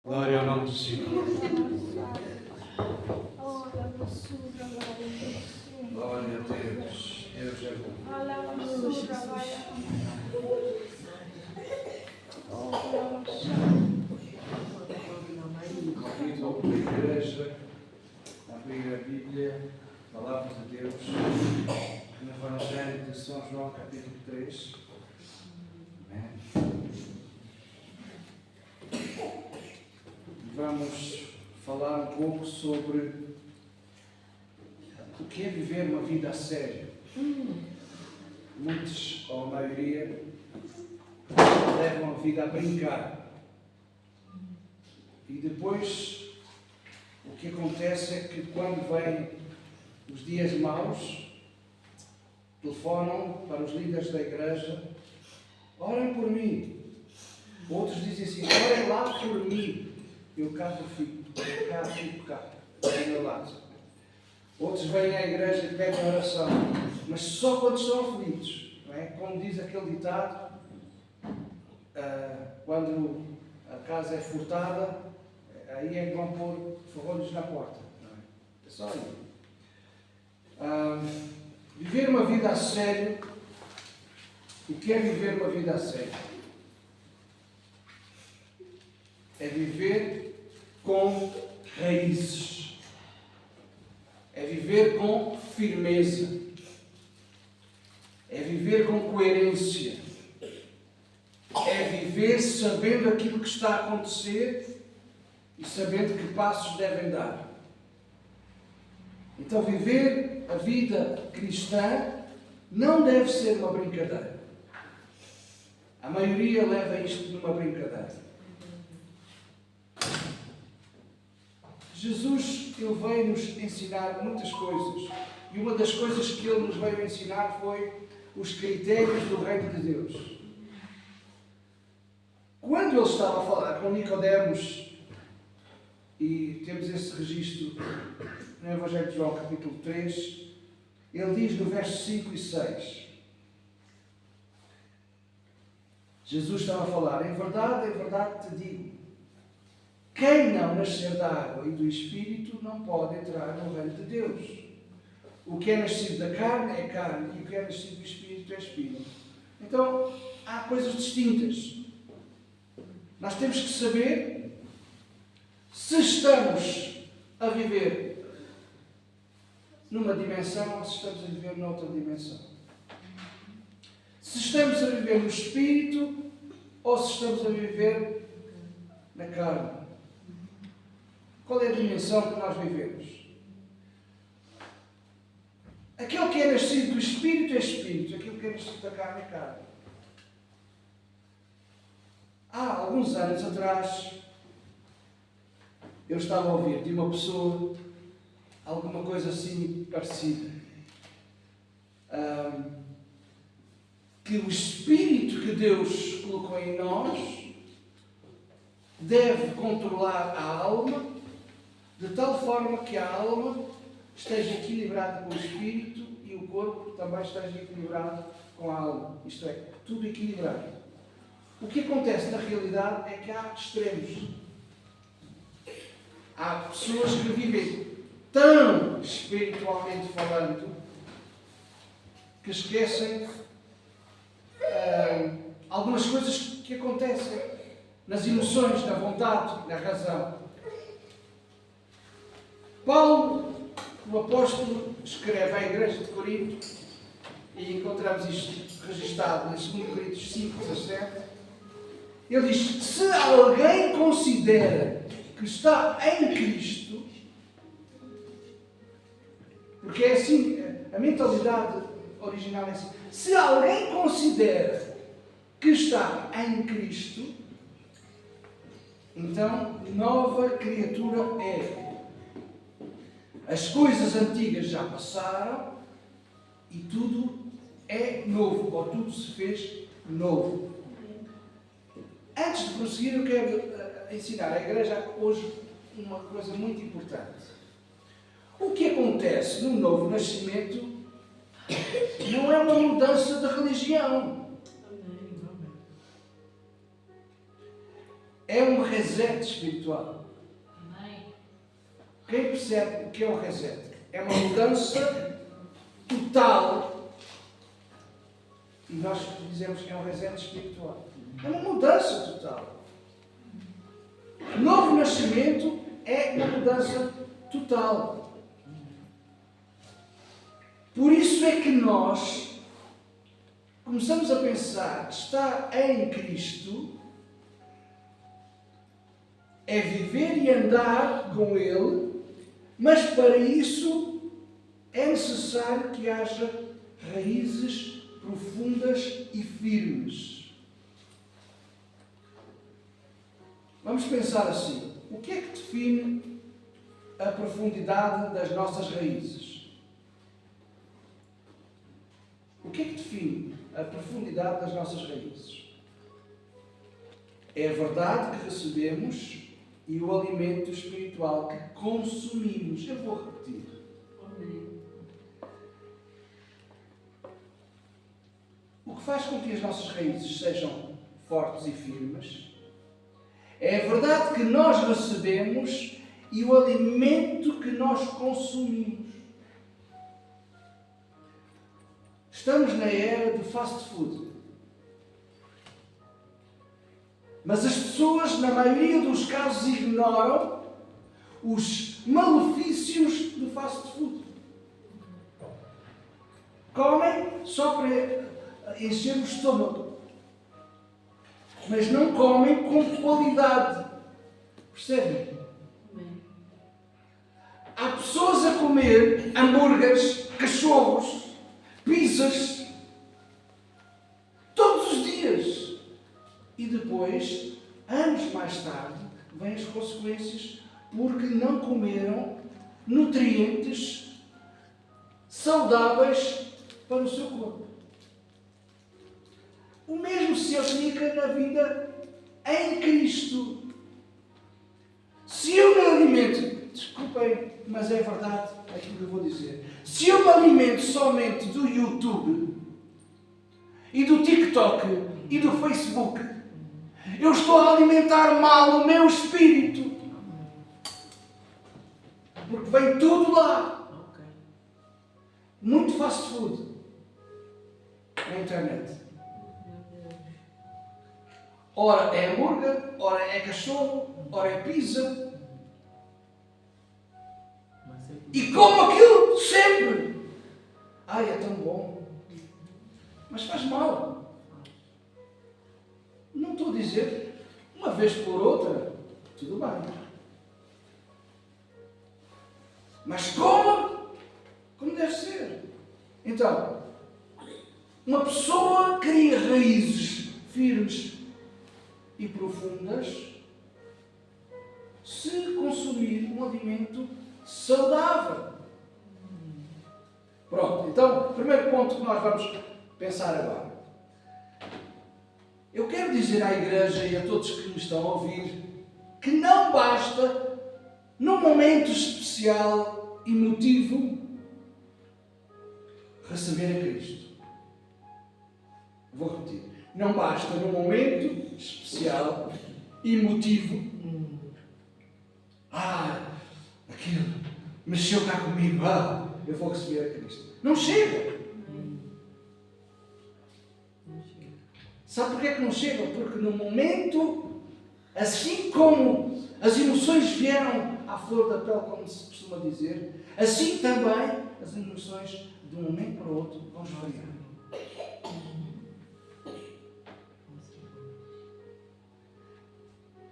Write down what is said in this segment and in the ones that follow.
Glória ao nome do Senhor. Glória a Deus. Deus é bom. Convido a igreja a abrir a Bíblia, a Palavra de Deus, no Evangelho de São João, capítulo 3. Amém. Vamos falar um pouco sobre o que é viver uma vida a sério. Muitos, ou a maioria, levam a vida a brincar. E depois, o que acontece é que quando vêm os dias maus, telefonam para os líderes da igreja: orem por mim. Outros dizem assim: orem lá por mim. Eu cá fico cá, do meu lado. Outros vêm à igreja e pedem oração, mas só quando estão aflitos. Não é? Como diz aquele ditado, quando a casa é furtada, aí é que vão pôr ferrolhos na porta. Não é? É só aí. Viver uma vida a sério. O que é viver uma vida a sério? É viver com raízes. É viver com firmeza. É viver com coerência. É viver sabendo aquilo que está a acontecer e sabendo que passos devem dar. Então, viver a vida cristã não deve ser uma brincadeira. A maioria leva isto numa brincadeira. Jesus, Ele veio nos ensinar muitas coisas. E uma das coisas que Ele nos veio ensinar foi os critérios do reino de Deus. Quando Ele estava a falar com Nicodemos, e temos esse registro no Evangelho de João, capítulo 3, Ele diz no verso 5 e 6. Jesus estava a falar: em verdade te digo, quem não nascer da água e do Espírito não pode entrar no reino de Deus. O que é nascido da carne é carne, e o que é nascido do Espírito é Espírito. Então, há coisas distintas. Nós temos que saber se estamos a viver numa dimensão ou se estamos a viver noutra dimensão. Se estamos a viver no Espírito ou se estamos a viver na carne. Qual é a dimensão que nós vivemos? Aquele que é nascido do Espírito é Espírito, aquilo que é nascido da carne é carne. Há alguns anos atrás, eu estava a ouvir de uma pessoa alguma coisa assim parecida. Que o Espírito que Deus colocou em nós deve controlar a alma de tal forma que a alma esteja equilibrada com o Espírito e o corpo também esteja equilibrado com a alma. Isto é, tudo equilibrado. O que acontece na realidade é que há extremos. Há pessoas que vivem tão espiritualmente falando que esquecem algumas coisas que acontecem nas emoções, na vontade, na razão. Paulo, o apóstolo, escreve à igreja de Corinto, e encontramos isto registado em 2 Coríntios 5, 17. Ele diz: se alguém considera que está em Cristo, porque é assim, a mentalidade original é assim: se alguém considera que está em Cristo, então nova criatura é. As coisas antigas já passaram e tudo é novo, ou tudo se fez novo. Antes de prosseguir, eu quero ensinar à igreja hoje uma coisa muito importante. O que acontece no novo nascimento não é uma mudança de religião. é um reset espiritual. Quem percebe o que é um reset? É uma mudança total. E nós dizemos que é um reset espiritual. É uma mudança total. Novo nascimento é uma mudança total. Por isso é que nós começamos a pensar que estar em Cristo é viver e andar com Ele, mas para isso é necessário que haja raízes profundas e firmes. Vamos pensar assim: o que é que define a profundidade das nossas raízes? O que é que define a profundidade das nossas raízes? É a verdade que recebemos e o alimento espiritual que consumimos. Eu vou repetir. O que faz com que as nossas raízes sejam fortes e firmes é a verdade que nós recebemos e o alimento que nós consumimos. Estamos na era do fast food. Mas as pessoas, na maioria dos casos, ignoram os malefícios do fast food. Comem só para encher o estômago. Mas não comem com qualidade. Percebem? Há pessoas a comer hambúrgueres, cachorros, pizzas, todos os dias. E depois, anos mais tarde, vêm as consequências porque não comeram nutrientes saudáveis para o seu corpo. O mesmo se aplica na vida em Cristo. Se eu me alimento, desculpem, mas é verdade aquilo que eu vou dizer. Se eu me alimento somente do YouTube e do TikTok e do Facebook, eu estou a alimentar mal o meu espírito. Porque vem tudo lá. Muito fast food na internet. Ora é hambúrguer, ora é cachorro, ora é pizza. E como aquilo sempre. Ai, é tão bom. Mas faz mal. Não estou a dizer, uma vez por outra, tudo bem. Mas como deve ser. Então, uma pessoa cria raízes firmes e profundas se consumir um alimento saudável. Pronto, então, primeiro ponto que nós vamos pensar agora. Eu quero dizer à igreja e a todos que me estão a ouvir que não basta, num momento especial e emotivo, receber a Cristo. Vou repetir. Não basta, num momento especial e emotivo, aquilo mexeu cá comigo, eu vou receber a Cristo. Não chega. Sabe porquê que não chega? Porque no momento, assim como as emoções vieram à flor da pele, como se costuma dizer, assim também as emoções, de um momento para o outro, vão esfriar.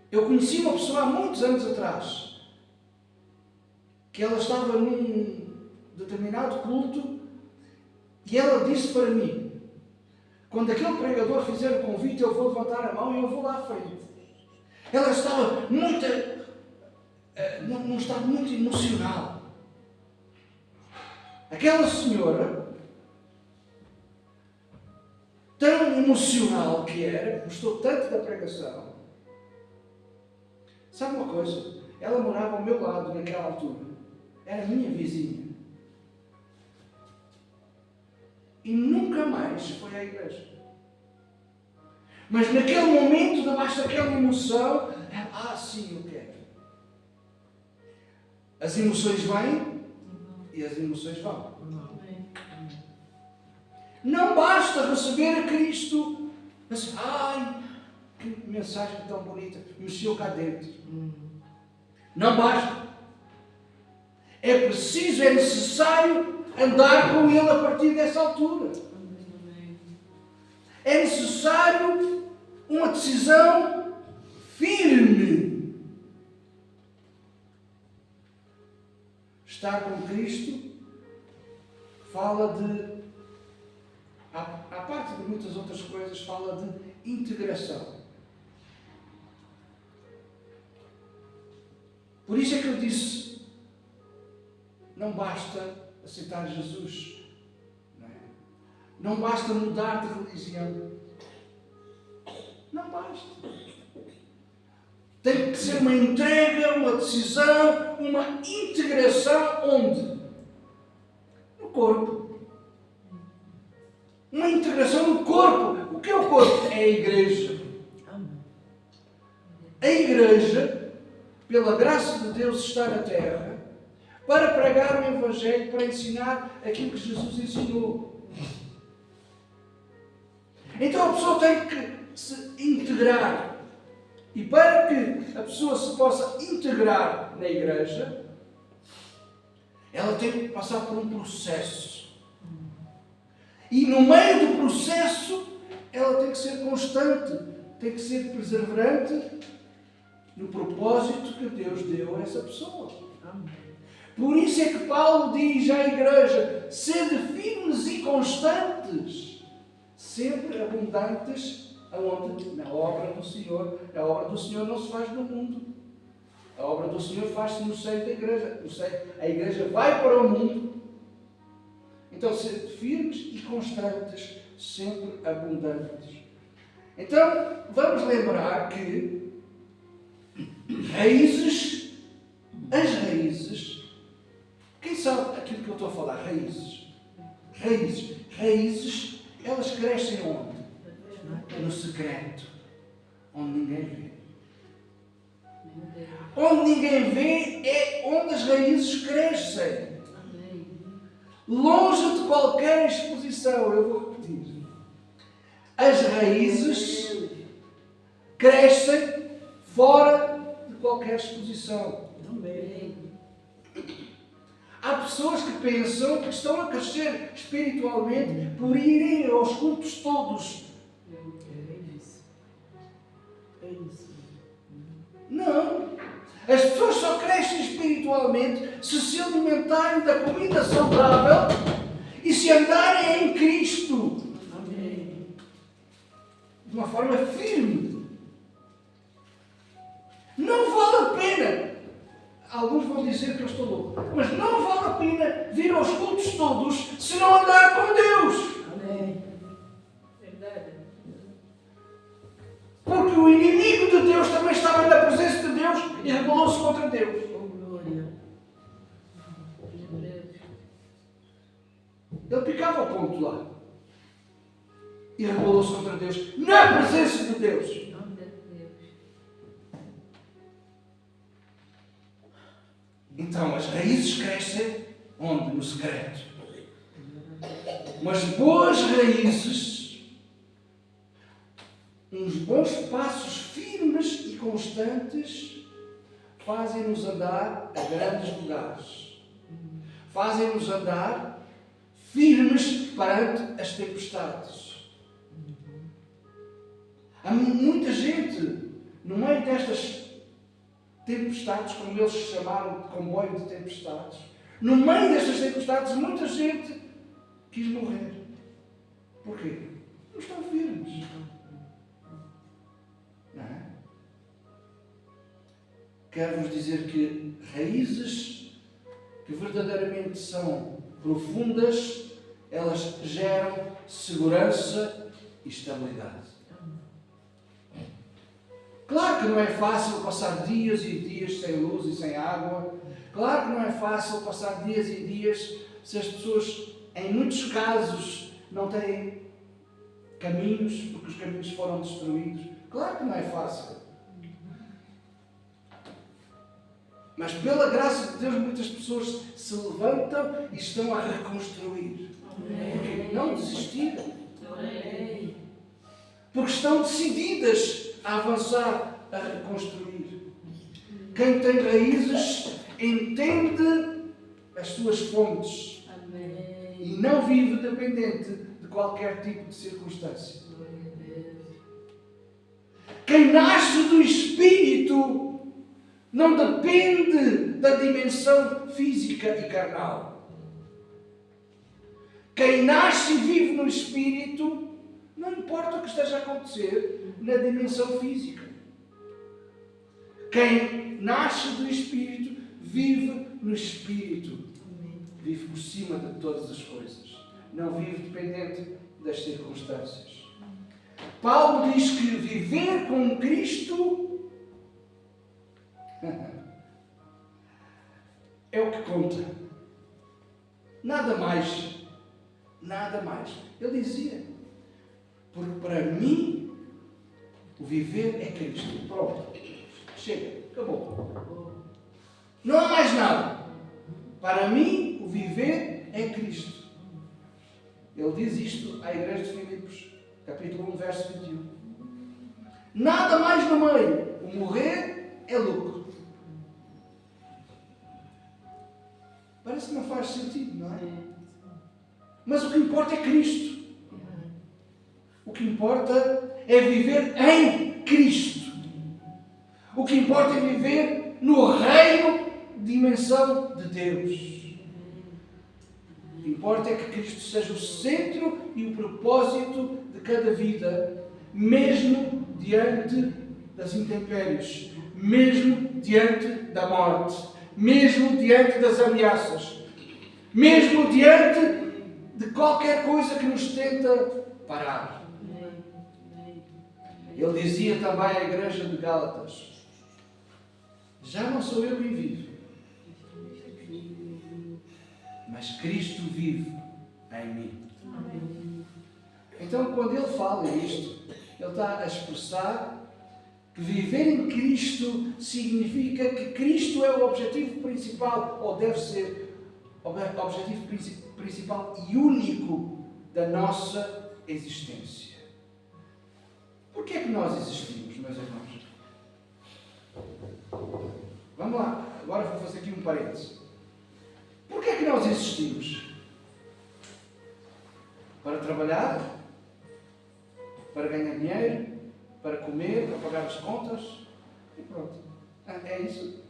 Eu conheci uma pessoa há muitos anos atrás, que ela estava num determinado culto, e ela disse para mim: quando aquele pregador fizer o convite, eu vou levantar a mão e eu vou lá à frente. Ela estava num estado muito emocional. Aquela senhora, tão emocional que era, gostou tanto da pregação. Sabe uma coisa? Ela morava ao meu lado naquela altura. Era minha vizinha. E nunca mais foi à igreja. Mas naquele momento, debaixo daquela emoção, Sim, eu quero. As emoções vêm e as emoções vão. Não basta receber a Cristo, mas, que mensagem tão bonita, mexeu cá dentro. Não basta. É preciso, é necessário andar com Ele a partir dessa altura. É necessário uma decisão firme. Estar com Cristo fala de, à parte de muitas outras coisas, fala de integração. Por isso é que eu disse, não basta aceitar Jesus. Não basta mudar de religião. Não basta. Tem que ser uma entrega, uma decisão, uma integração onde? No corpo. Uma integração no corpo. O que é o corpo? É a igreja. A igreja, pela graça de Deus, está na terra para pregar o Evangelho, para ensinar aquilo que Jesus ensinou. Então a pessoa tem que se integrar. E para que a pessoa se possa integrar na igreja, ela tem que passar por um processo. E no meio do processo, ela tem que ser constante, tem que ser perseverante no propósito que Deus deu a essa pessoa. Por isso é que Paulo diz à igreja: sede firmes e constantes, sempre abundantes, aonde? Na obra do Senhor. A obra do Senhor não se faz no mundo. A obra do Senhor faz-se no seio da igreja. A igreja vai para o mundo. Então, ser firmes e constantes, sempre abundantes. Então, vamos lembrar que as raízes, quem sabe aquilo que eu estou a falar? Raízes, elas crescem onde? No secreto, onde ninguém vê. Onde ninguém vê é onde as raízes crescem. Longe de qualquer exposição. Eu vou repetir. As raízes crescem fora de qualquer exposição. Há pessoas que pensam que estão a crescer espiritualmente por irem aos cultos todos. Não. As pessoas só crescem espiritualmente se alimentarem da comida saudável e se andarem em Cristo. De uma forma firme. Não vale a pena. Alguns vão dizer que eu estou louco. Mas não vale a pena vir aos cultos todos se não andar com Deus. Verdade. Porque o inimigo de Deus também estava na presença de Deus e rebelou-se contra Deus. Ele picava o ponto lá. E rebelou-se contra Deus. Na presença de Deus. Então, as raízes crescem onde? No secreto. Mas boas raízes, uns bons passos firmes e constantes, fazem-nos andar a grandes lugares. Fazem-nos andar firmes perante as tempestades. Há muita gente no meio destas tempestades, como eles chamaram de comboio de tempestades, no meio destas tempestades, muita gente quis morrer. Porquê? Não estão firmes. Não é? Quero-vos dizer que raízes que verdadeiramente são profundas, elas geram segurança e estabilidade. Claro que não é fácil passar dias e dias sem luz e sem água. Claro que não é fácil passar dias e dias se as pessoas, em muitos casos, não têm caminhos, porque os caminhos foram destruídos. Claro que não é fácil. Mas pela graça de Deus muitas pessoas se levantam e estão a reconstruir. Porque não desistiram. Porque estão decididas a avançar, a reconstruir. Quem tem raízes entende as suas fontes. E não vive dependente de qualquer tipo de circunstância. Quem nasce do Espírito não depende da dimensão física e carnal. Quem nasce e vive no Espírito, não importa o que esteja a acontecer na dimensão física. Quem nasce do Espírito, vive no Espírito. Vive por cima de todas as coisas. Não vive dependente das circunstâncias. Paulo diz que viver com Cristo é o que conta. Nada mais. Nada mais. Ele dizia, porque para mim o viver é Cristo. Pronto. Chega. Acabou. Não há mais nada. Para mim o viver é Cristo. Ele diz isto à igreja de Filipos, capítulo 1, verso 21. Nada mais no meio. O morrer é lucro. Parece que não faz sentido, não é? Mas o que importa é Cristo. O que importa é viver em Cristo. O que importa é viver no reino, dimensão de Deus. O que importa é que Cristo seja o centro e o propósito de cada vida, mesmo diante das intempéries, mesmo diante da morte, mesmo diante das ameaças, mesmo diante de qualquer coisa que nos tenta parar. Ele dizia também à igreja de Gálatas, já não sou eu quem vive, mas Cristo vive em mim. Então, quando ele fala isto, ele está a expressar que viver em Cristo significa que Cristo é o objetivo principal, ou deve ser o objetivo principal e único da nossa existência. Por que é que nós existimos, meus irmãos? Vamos lá, agora vou fazer aqui um parênteses. Por que é que nós existimos? Para trabalhar? Para ganhar dinheiro? Para comer? Para pagar as contas? E pronto. É isso.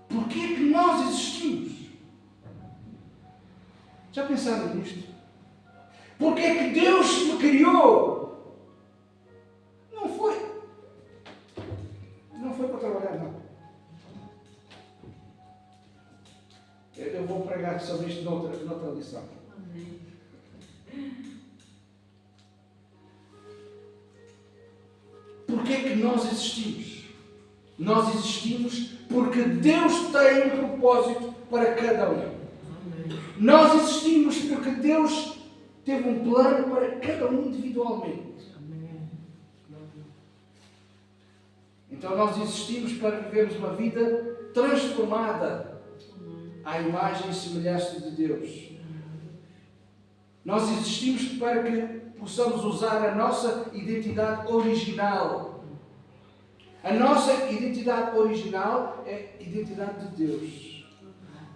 Por que é que nós existimos? Já pensaram nisto? Por que é que Deus me criou? Não foi para trabalhar, não. Eu vou pregar sobre isto noutra lição. Por que é que nós existimos? Nós existimos porque Deus tem um propósito para cada um. Nós existimos porque Deus teve um plano para cada um individualmente. Então nós existimos para vivermos uma vida transformada à imagem e semelhança de Deus. Nós existimos para que possamos usar a nossa identidade original. A nossa identidade original é a identidade de Deus.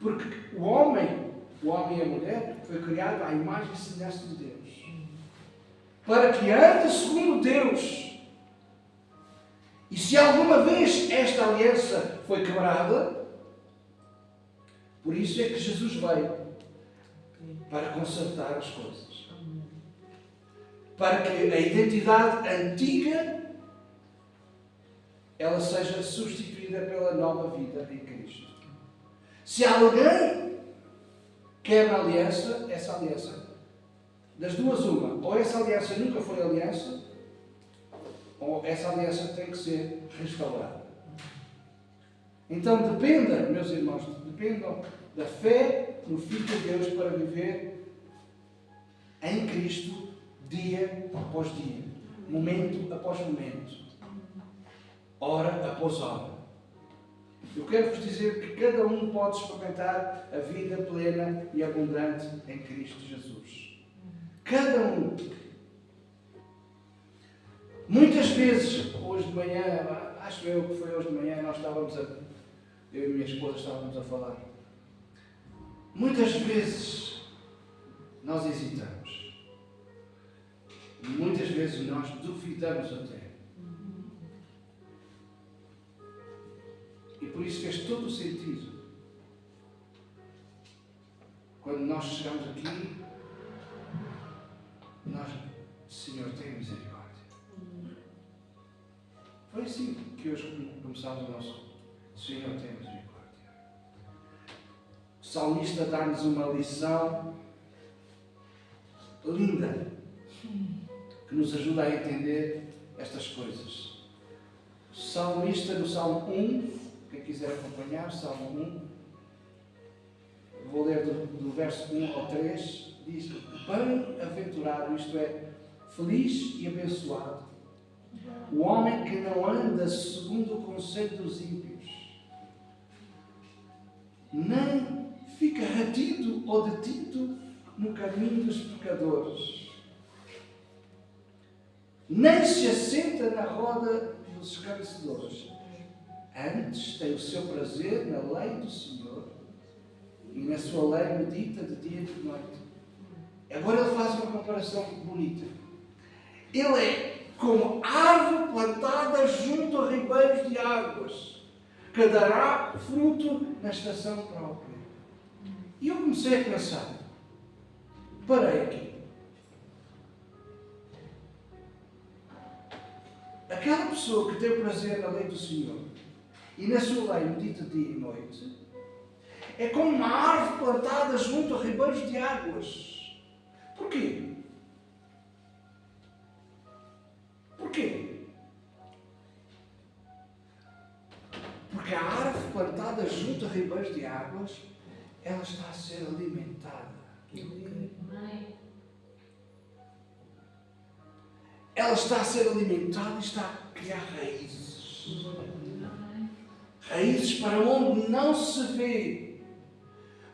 Porque o homem e a mulher foi criado à imagem e semelhança de Deus. Para que ande segundo Deus. E se alguma vez esta aliança foi quebrada, por isso é que Jesus veio. Para consertar as coisas. Para que a identidade antiga ela seja substituída pela nova vida em Cristo. Se alguém quebra a aliança, essa aliança, das duas uma, ou essa aliança nunca foi aliança, ou essa aliança tem que ser restaurada. Então dependam, meus irmãos, dependam da fé no Filho de Deus para viver em Cristo dia após dia, momento após momento. hora após hora. Eu quero vos dizer que cada um pode experimentar a vida plena e abundante em Cristo Jesus. Cada um. Muitas vezes, hoje de manhã, acho eu que foi hoje de manhã, eu e minha esposa estávamos a falar. Muitas vezes nós hesitamos. Muitas vezes nós duvidamos até. E por isso fez todo o sentido. Quando nós chegamos aqui, nós, Senhor, tem misericórdia. Foi assim que hoje começámos o nosso Senhor, tem misericórdia. O salmista dá-nos uma lição linda que nos ajuda a entender estas coisas. O salmista, no Salmo 1, quem quiser acompanhar, Salmo 1, vou ler do verso 1 ao 3, diz: bem-aventurado, isto é, feliz e abençoado, o homem que não anda segundo o conselho dos ímpios, nem fica retido ou detido no caminho dos pecadores, nem se assenta na roda dos escarnecedores. Antes tem o seu prazer na lei do Senhor e na sua lei medita de dia e de noite. Agora ele faz uma comparação bonita. Ele é como árvore plantada junto a ribeiros de águas, que dará fruto na estação própria. E eu comecei a pensar, parei aqui. Aquela pessoa que tem prazer na lei do Senhor e na sua lei medita dia e noite, é como uma árvore plantada junto a ribeiros de águas. Porquê? Porquê? Porque a árvore plantada junto a ribeiros de águas, ela está a ser alimentada. Ela está a ser alimentada e está a criar raízes. Raízes para onde não se vê.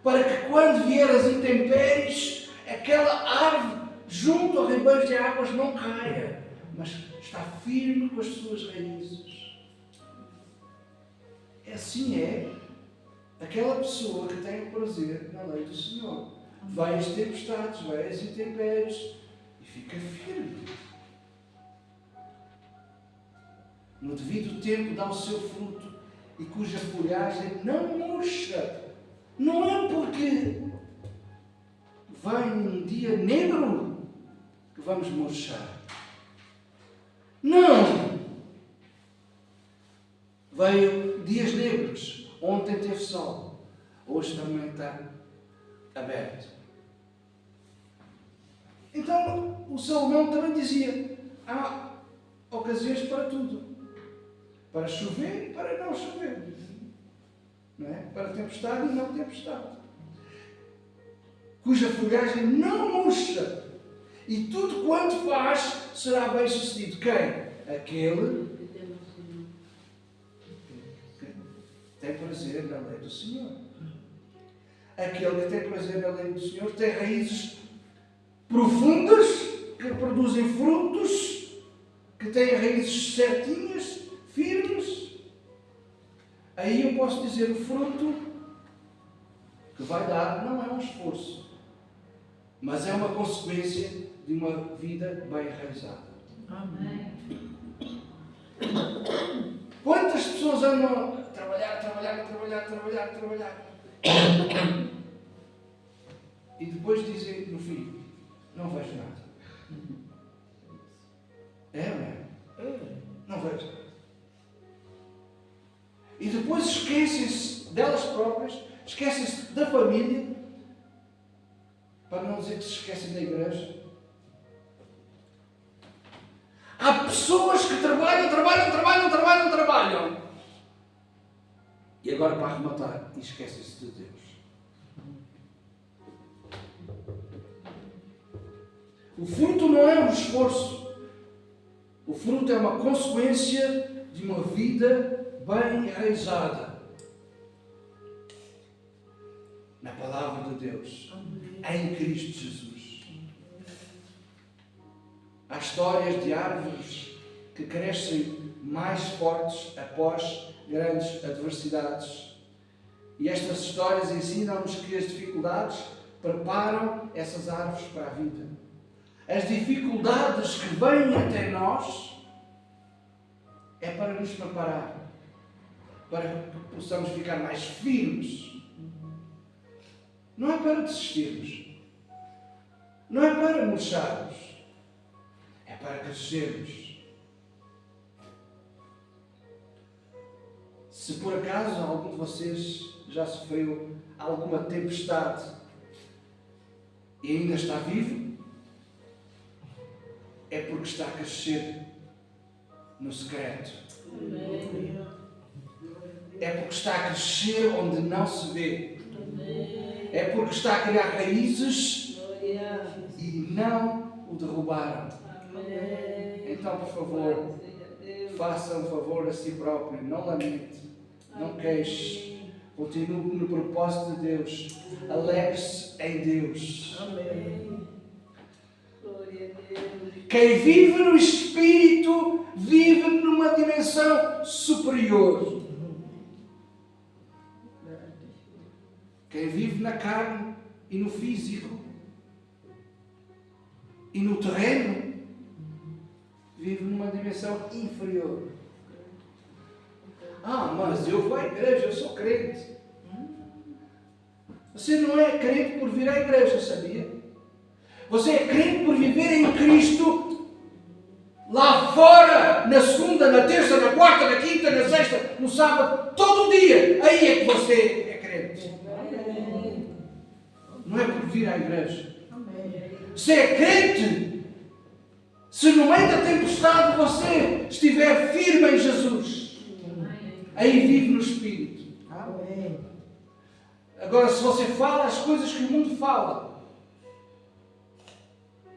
Para que quando vier as intempéries, aquela árvore junto a ribeiros de águas não caia, mas está firme com as suas raízes. Assim é aquela pessoa que tem o prazer na lei do Senhor. Vai às tempestades, vai às intempéries e fica firme. No devido tempo dá o seu fruto e cuja folhagem não murcha. Não é porque vem um dia negro que vamos murchar. Não! Veio dias negros. Ontem teve sol. Hoje também está aberto. Então, o Salomão também dizia, há ocasiões para tudo. Para chover e para não chover. Não é? Para tempestade e não tempestade. Cuja folhagem não murcha. E tudo quanto faz será bem sucedido. Quem? Aquele que tem prazer na lei do Senhor. Aquele que tem prazer na lei do Senhor tem raízes profundas, que produzem frutos, que têm raízes certinhas, firmes. Aí eu posso dizer, o fruto que vai dar não é um esforço, mas é uma consequência de uma vida bem enraizada. Amém. Quantas pessoas andam a trabalhar e depois dizem no fim, não vejo nada. É, não é? Não vejo nada. E depois esquecem-se delas próprias, esquecem-se da família, para não dizer que se esquecem da igreja. Há pessoas que trabalham. E agora, para arrematar, esquecem-se de Deus. O fruto não é um esforço. O fruto é uma consequência de uma vida bem enraizada na palavra de Deus, em Cristo Jesus. Há histórias de árvores que crescem mais fortes após grandes adversidades. E estas histórias ensinam-nos que as dificuldades preparam essas árvores para a vida. As dificuldades que vêm até nós é para nos preparar, para que possamos ficar mais firmes. Não é para desistirmos. Não é para murcharmos. É para crescermos. Se por acaso algum de vocês já sofreu alguma tempestade e ainda está vivo, é porque está a crescer no secreto. É porque está a crescer onde não se vê. É porque está a criar raízes e não o derrubaram. Então, por favor, faça um favor a si próprio. Não lamente, não queixe. Continue no propósito de Deus. Alegre-se em Deus. Quem vive no Espírito vive numa dimensão superior. Quem vive na carne e no físico e no terreno vive numa dimensão inferior. Mas eu vou à igreja, eu sou crente. Você não é crente por vir à igreja, sabia? Você é crente por viver em Cristo lá fora, na segunda, na terça, na quarta, na quinta, na sexta, no sábado, todo o dia. Aí é que você é crente. Não é por vir à igreja. Você é crente se no meio da tempestade você estiver firme em Jesus. Aí vive no Espírito. Agora, se você fala as coisas que o mundo fala,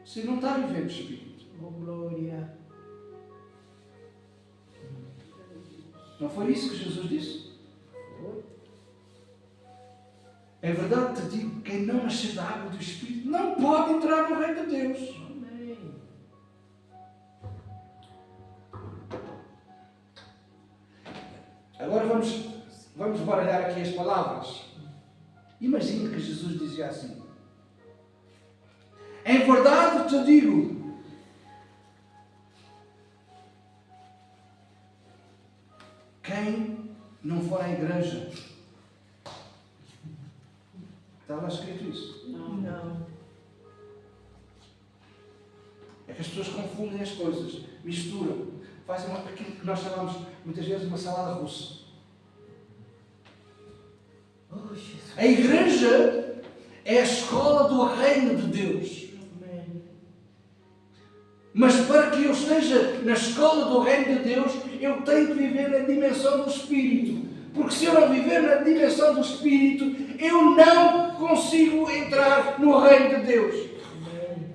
você não está vivendo no Espírito. Glória. Não foi isso que Jesus disse? É verdade, te digo, quem não nascer da água do Espírito não pode entrar no reino de Deus. Amém. Agora vamos baralhar aqui as palavras. Imagine que Jesus dizia assim: em verdade te digo, quem não for à igreja. Está lá escrito isso? Não. É que as pessoas confundem as coisas, misturam, fazem aquilo que nós chamamos muitas vezes uma salada russa. Oh, Jesus. A igreja é a escola do reino de Deus. Amém. Mas para que eu esteja na escola do reino de Deus, eu tenho que viver na dimensão do Espírito. Porque se eu não viver na dimensão do Espírito, eu não consigo entrar no reino de Deus. Amém.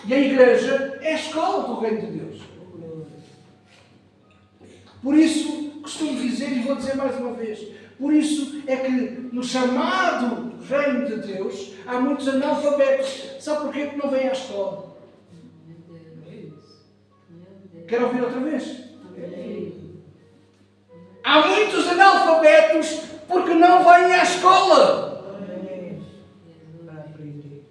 E a igreja é a escola do reino de Deus. Por isso, costumo dizer, e vou dizer mais uma vez, por isso é que no chamado reino de Deus há muitos analfabetos. Sabe porquê? Porque não vêm à escola. Quero ouvir outra vez? Há muitos analfabetos porque não vêm à escola. Para aprender.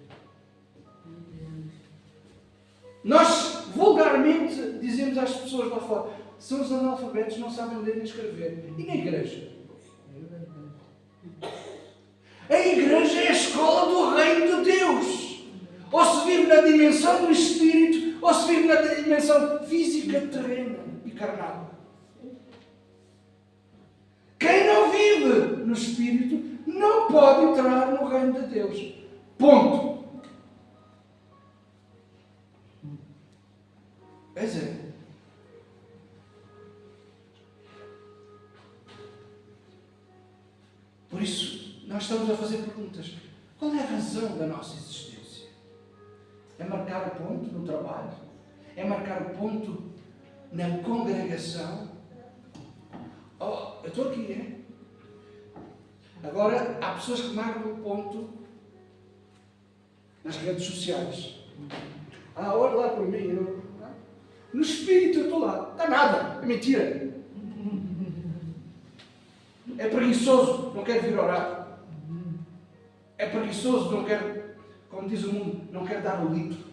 Nós vulgarmente dizemos às pessoas lá fora: são os analfabetos, não sabem ler nem escrever. E na igreja? A igreja é a escola do reino de Deus. Ou se vive na dimensão do Espírito, ou se vive na dimensão física, terrena e carnal. Quem não vive no Espírito não pode entrar no reino de Deus. Ponto. Pois é. Por isso, nós estamos a fazer perguntas. Qual é a razão da nossa existência? É marcar o ponto no trabalho? É marcar o ponto na congregação? eu estou aqui, é? Agora, há pessoas que marcam o ponto nas redes sociais. Olha lá por mim. No espírito eu estou lá. Está nada. É mentira. É preguiçoso. Não quer vir orar. É preguiçoso. Não quer, como diz o mundo, não quer dar o litro.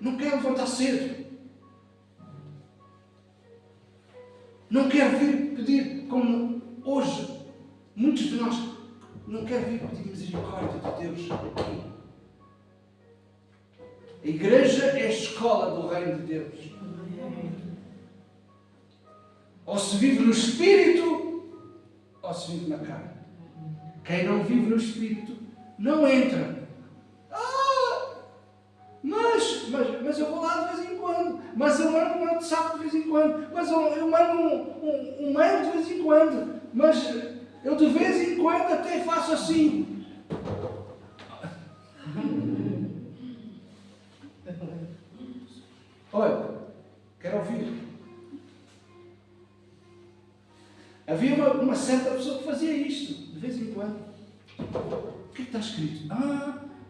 Não quer levantar cedo. Não quer vir pedir, como hoje, muitos de nós, não quer vir pedir misericórdia de Deus aqui. A igreja é a escola do reino de Deus. Ou se vive no espírito, ou se vive na carne. Quem não vive no espírito, não entra. Mas eu vou lá de vez em quando. Mas eu mando um WhatsApp de vez em quando. Mas eu mando um mail de vez em quando. Mas eu de vez em quando até faço assim. Olha, quero ouvir. Havia uma certa pessoa que fazia isto, de vez em quando. O que é que está escrito?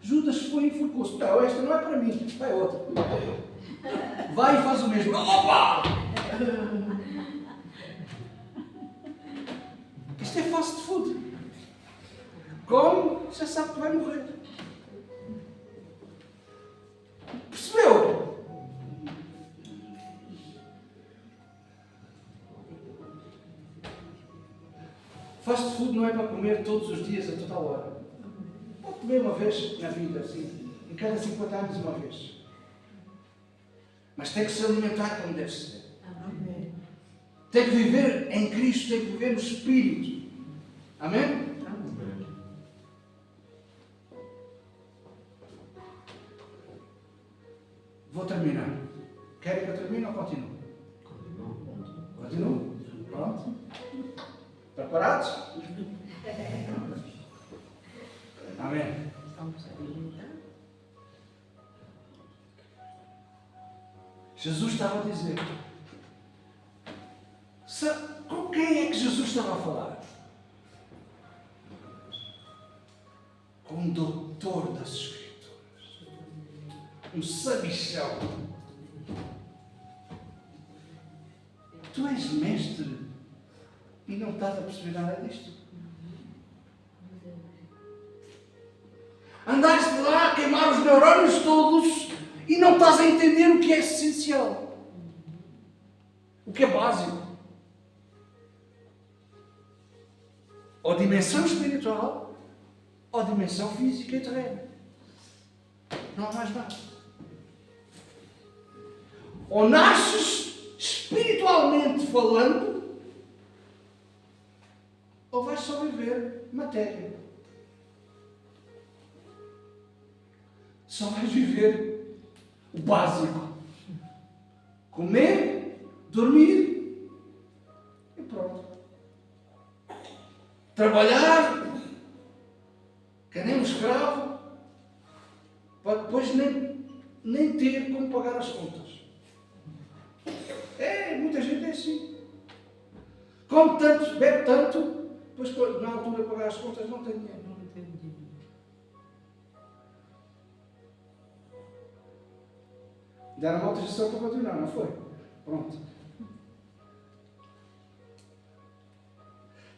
Judas foi e enforcou-se. Não, esta não é para mim, vai outra. Vai e faz o mesmo. Opa! Isto é fast food. Come, já sabe que vai morrer. Percebeu? Fast food não é para comer todos os dias, a toda hora. Pode comer uma vez na vida, assim, em cada 50 anos uma vez. Mas tem que se alimentar como deve ser. Amém. Tem que viver em Cristo, tem que viver no Espírito. Amém? Amém. Vou terminar. Querem que eu termine ou continuo? Continuo? Pronto? Preparados? Amém. Jesus estava a dizer. Com quem é que Jesus estava a falar? Com um doutor das Escrituras. Um sabichão. Tu és mestre e não estás a perceber nada disto. Andaste lá a queimar os neurónios todos e não estás a entender o que é essencial. O que é básico. Ou dimensão espiritual, ou dimensão física e terrena. Não há mais nada. Ou nasces espiritualmente falando, ou vais só viver matéria. Só vais viver o básico. Comer, dormir e pronto. Trabalhar, que nem um escravo, para depois nem ter como pagar as contas. Muita gente é assim. Come tanto, bebe tanto, depois na altura de pagar as contas não tem dinheiro. Deram uma autorização para continuar, não foi? Pronto.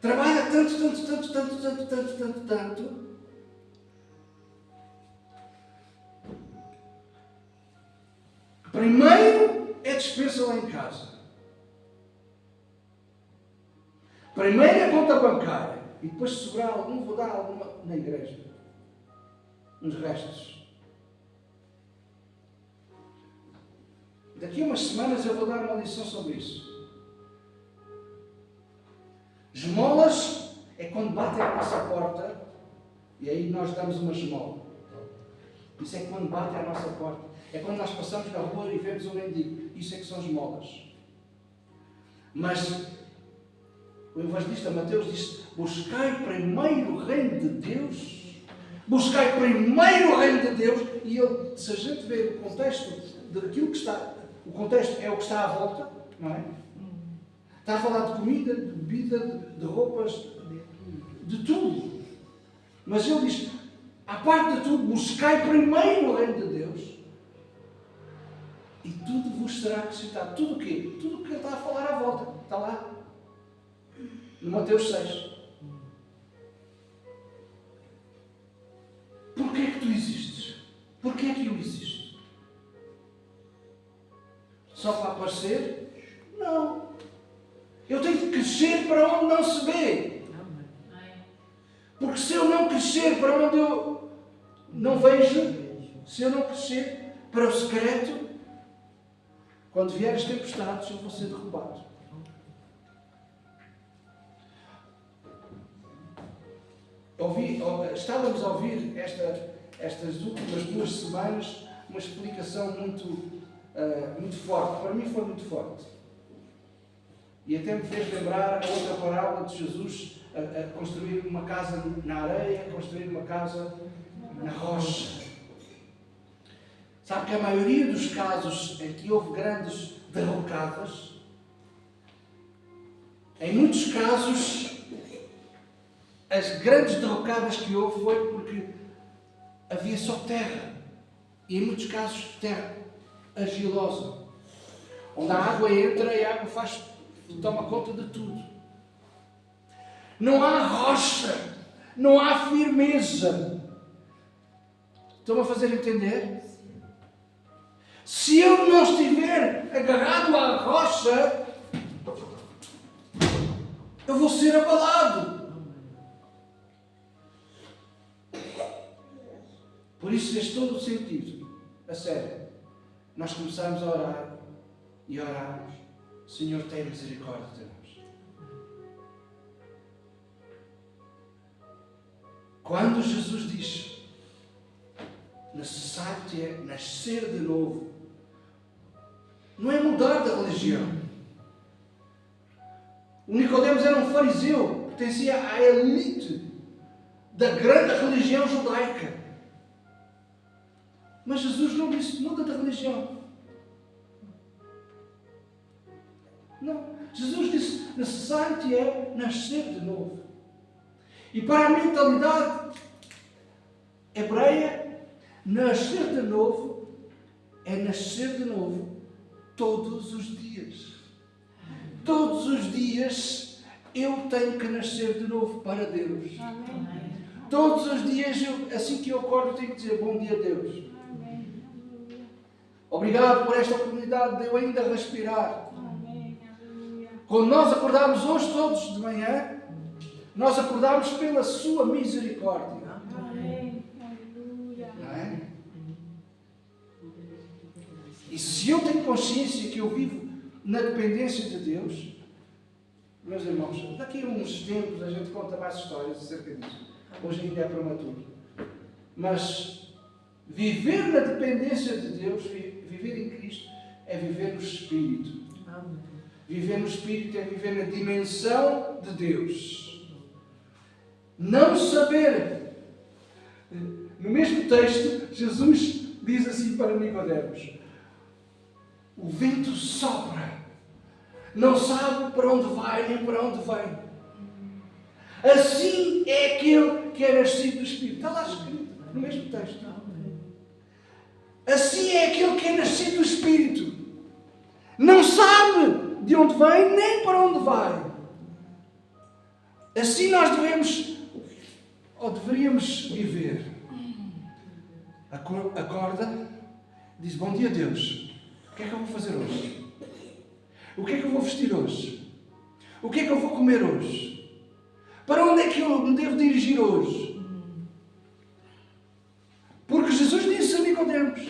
Trabalha tanto. Primeiro é despesa lá em casa. Primeiro é conta bancária. E depois, se sobrar algum, vou dar alguma na igreja. Uns restos. Daqui a umas semanas eu vou dar uma lição sobre isso. Esmolas é quando batem à nossa porta e aí nós damos uma esmola. Isso é quando batem à nossa porta. É quando nós passamos na rua e vemos um mendigo. Isso é que são esmolas. Mas o evangelista Mateus diz: buscai primeiro o reino de Deus, Buscai primeiro o reino de Deus. E ele, se a gente ver o contexto daquilo que está, o contexto é o que está à volta, não é? Está a falar de comida, de bebida, de roupas, de tudo. Mas ele diz, à parte de tudo, buscai primeiro o reino de Deus e tudo vos será acrescentado. Tudo o quê? Tudo o que ele está a falar à volta. Está lá. No Mateus 6. Porquê é que tu existes? Porquê é que eu existo? Só para aparecer? Não. Eu tenho que crescer para onde não se vê. Porque se eu não crescer para onde eu não vejo, se eu não crescer para o secreto, quando vier as tempestades, eu vou ser derrubado. Estávamos a ouvir estas últimas 2 semanas uma explicação muito forte. Para mim foi muito forte. E até me fez lembrar a outra parábola de Jesus a construir uma casa na areia, construir uma casa na rocha. Sabe que a maioria dos casos em que houve grandes derrocadas, em muitos casos, as grandes derrocadas que houve foi porque havia só terra. E em muitos casos, terra argilosa. Onde a água entra e a água toma conta de tudo. Não há rocha. Não há firmeza. Estão-me a fazer entender? Se eu não estiver agarrado à rocha, eu vou ser abalado. Por isso fez todo o sentido, a sério, nós começarmos a orar e orarmos, Senhor, tem misericórdia de nós. Quando Jesus diz, necessário é nascer de novo, não é mudar de religião. O Nicodemos era um fariseu, pertencia à elite da grande religião judaica. Mas Jesus não disse, muda de religião. Não. Jesus disse, necessário é nascer de novo. E para a mentalidade hebreia, nascer de novo é nascer de novo todos os dias. Todos os dias eu tenho que nascer de novo para Deus. Amém. Todos os dias, assim que eu acordo, tenho que dizer bom dia a Deus. Obrigado por esta oportunidade de eu ainda respirar. Quando nós acordámos hoje todos de manhã, nós acordámos pela sua misericórdia. Não é? E se eu tenho consciência que eu vivo na dependência de Deus, meus irmãos, daqui a uns tempos a gente conta mais histórias acerca disso. Hoje ainda é prematuro. Mas viver na dependência de Deus, viver em Cristo, é viver no Espírito. Viver no Espírito é viver na dimensão de Deus. Não saber. No mesmo texto, Jesus diz assim para Nicodemos: o vento sopra, não sabe para onde vai nem para onde vem. Assim é aquele que é nascido do Espírito. Está lá escrito, no mesmo texto. Assim é aquele que é nascido do Espírito. Não sabe de onde vem nem para onde vai. Assim nós devemos, ou deveríamos viver. Acorda, diz bom dia Deus. O que é que eu vou fazer hoje? O que é que eu vou vestir hoje? O que é que eu vou comer hoje? Para onde é que eu me devo dirigir hoje? Porque Jesus disse a Nicodemos: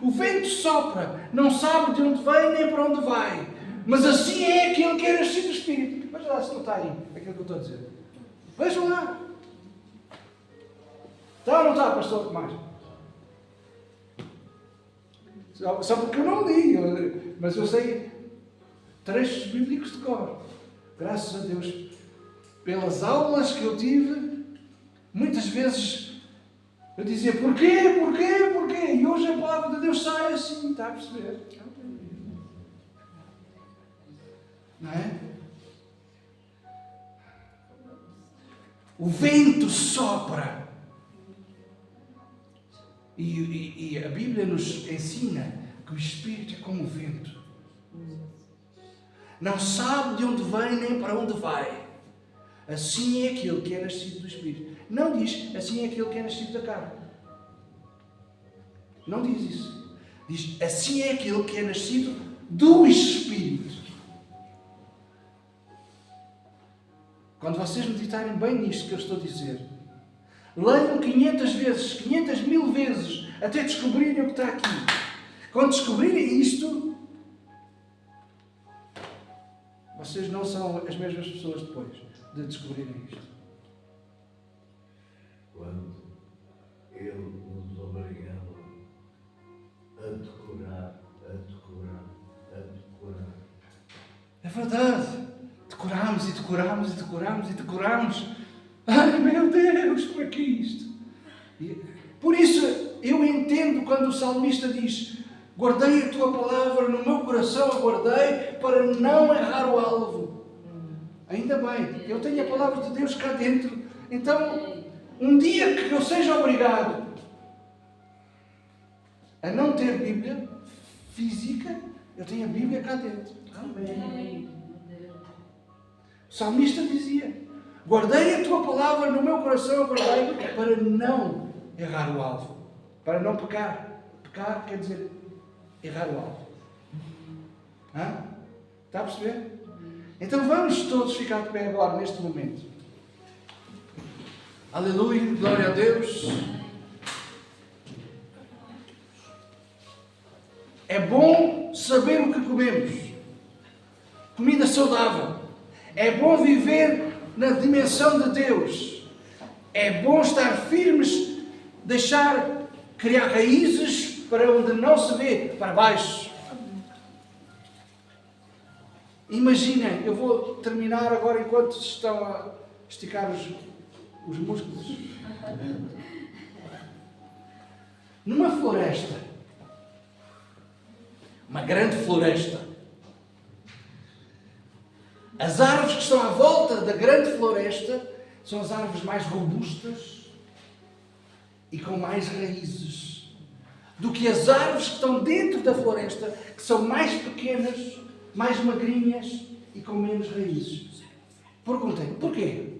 o vento sopra, não sabe de onde vem nem para onde vai. Mas assim é aquele que é nascido do Espírito. Veja lá se não está aí aquilo que eu estou a dizer. Vejam lá. Está ou não está, pastor Tomás? Só porque eu não li, mas eu sei trechos bíblicos de cor. Graças a Deus. Pelas aulas que eu tive, muitas vezes Eu dizia, porquê? Porquê? Porquê? E hoje a palavra de Deus sai assim, está a perceber? Não é? O vento sopra. E a Bíblia nos ensina que o Espírito é como o vento. Não sabe de onde vem nem para onde vai. Assim é aquele que é nascido do Espírito. Não diz, assim é aquele que é nascido da carne. Não diz isso. Diz, assim é aquele que é nascido do Espírito. Quando vocês meditarem bem nisto que eu estou a dizer, leiam 500 vezes, 500 mil vezes, até descobrirem o que está aqui. Quando descobrirem isto, vocês não são as mesmas pessoas depois de descobrirem isto. Quando Ele nos obrigava a decorar. É verdade. Decorámos e decorámos e decorámos e decorámos. Ai, meu Deus, para que isto? Por isso, eu entendo quando o salmista diz: guardei a tua palavra no meu coração, a guardei para não errar o alvo. Ainda bem, eu tenho a palavra de Deus cá dentro. Então, um dia que eu seja obrigado a não ter Bíblia física, eu tenho a Bíblia cá dentro. Amém. O salmista dizia: guardei a tua palavra no meu coração, guardei para não errar o alvo, para não pecar. Pecar quer dizer errar o alvo. Hã? Está a perceber? Então vamos todos ficar de pé agora, neste momento. Aleluia, glória a Deus. É bom saber o que comemos. Comida saudável. É bom viver na dimensão de Deus. É bom estar firmes, deixar criar raízes para onde não se vê, para baixo. Imaginem, eu vou terminar agora enquanto estão a esticar os músculos. Numa floresta, uma grande floresta, as árvores que estão à volta da grande floresta são as árvores mais robustas e com mais raízes do que as árvores que estão dentro da floresta, que são mais pequenas, mais magrinhas e com menos raízes. Perguntem, porquê?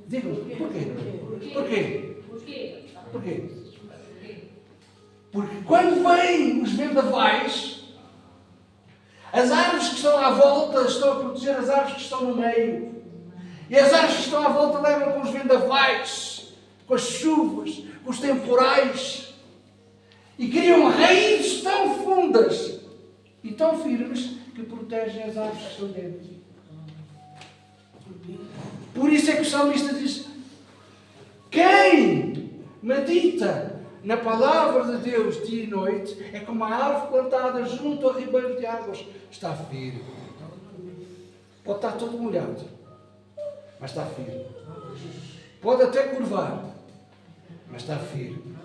Digam, porquê? Porquê? Porquê? Porque quando vêm os vendavais, as árvores que estão à volta estão a proteger as árvores que estão no meio. E as árvores que estão à volta levam com os vendavais, com as chuvas, com os temporais. E criam raízes tão fundas e tão firmes que protegem as árvores que estão dentro. Por isso é que o salmista diz: quem medita na palavra de Deus dia e noite é como uma árvore plantada junto a ribeiro de águas. Está firme. Pode estar todo molhado, mas está firme. Pode até curvar, mas está firme.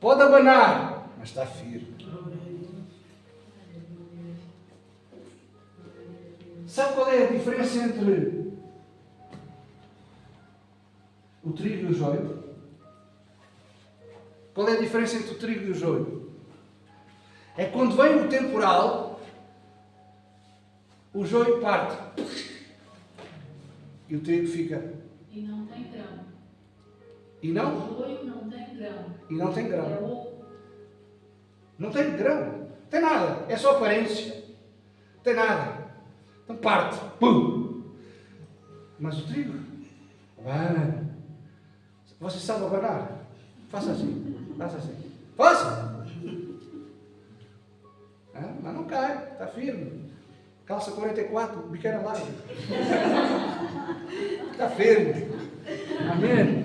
Pode abanar, mas está firme. Sabe qual é a diferença entre o trigo e o joio? Qual é a diferença entre o trigo e o joio? É quando vem o temporal, o joio parte e o trigo fica. E não tem grão. E não? O joio não tem grão. E não tem É grão. oco. Não tem grão. Tem nada. É só aparência. Tem nada. Então parte. Pum! Mas o trigo abana. Você sabe abanar? Faça assim. Faça assim. Faça! Mas não cai. Está firme. Calça 44, biqueira larga. Está firme. Amém.